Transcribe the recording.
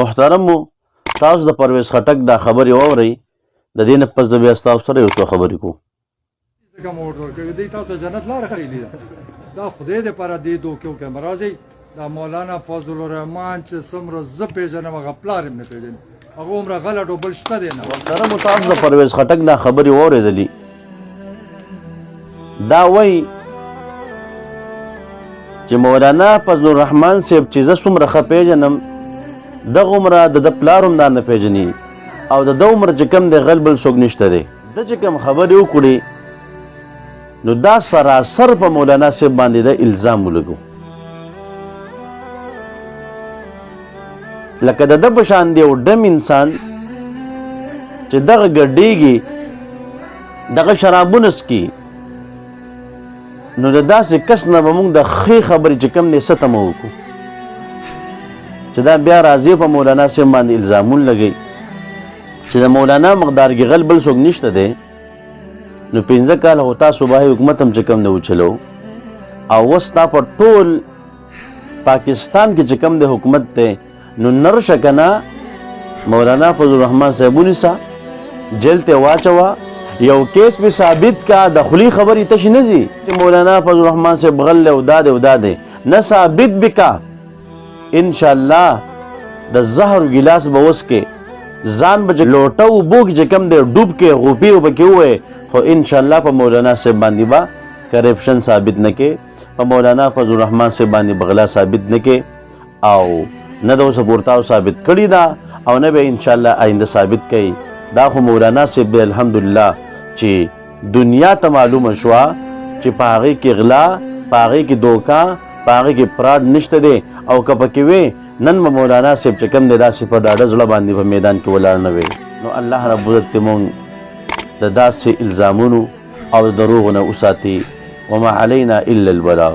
محترمو تاسو د پرویز خټک دا خبرې واورئ د دې نه پس د بیا ستاسو سره یو څو خبرې کوو. ځکه مو ورته ورکوي دوی تاسو جنت لاره ښیلې ده دا خدای دپاره دې دوکې وکړم راځئ دا مولانا فضل الرحمن چې څومره زه پېژنم هغه پلار هم نه پېژني هغه عمره غلط او بل شته دی نه. محترمو تاسو د پرویز خټک دا خبرې واورېدلي دا وایي چې مولانا فضل الرحمن صاحب چې زه څومره ښه پېژنم دغه عمره د ده پلار هم دا نه پېژني او د ده عمر چې کوم دی غل بل څوک نشته دی. ده چې کوم خبرې وکړي نو دا سراسر په مولانا صاحب باندې د الزام ولګو لکه د ده په شان دی یو ډم انسان چې دغه ګډېږي دغه شرابونه څکي نو د داسې کس نه به موږ د ښې خبرې چې کوم دی څه تمه وکړو چې دا بیا راځي په مولانا صاحب باندې الزامونه لګوي چې د مولانا مقدار کې غل بل څوک نشته دی نو 15 کاله خو تاسو صوبایي حکومت هم چې کوم دی وچلو او اوس تا په ټول پاکستان کې چې کوم دی حکومت دی نو نرشه که نه مولانا فضل الرحمن صاحب ونیسه جیل ته واچوه یو کیس پې ثابت کا د خولي خبرې تشې نه دي چې مولانا فضل الرحمن صاحب غل دی او دا دی او دا دی نه ثابت به کا انشاءالله د زهر ګلاس به اوس کې ځان به لوټه اوبو کې چې کوم دی ډوب کې غوپې به کې ووایې خو انشاءالله په مولانا صاحب باندې به کرپشن ثابت نه کې په مولانا فضل الرحمن صاحب باندې بغلا ثابت نه کې او نه د اوسه پورته ثابت کړي ده او نه به انشاءالله آینده ثابت کوي. دا خو مولانا صاحب دی الحمدلله چې دنیا ته معلومه شوه چې په هغې کې غلا په هغې کې دوکه په هغې کې فراډ نشته دی او که پکې وې نن به مولانا صاحب چې کوم دی داسې په ډاډه زړه باندې په میدان کې ولاړ نه وی. نو الله رب عزت دې مونږ د داسې الزامونو او د دروغو نه وساتي. وما علینا الا البلاغ.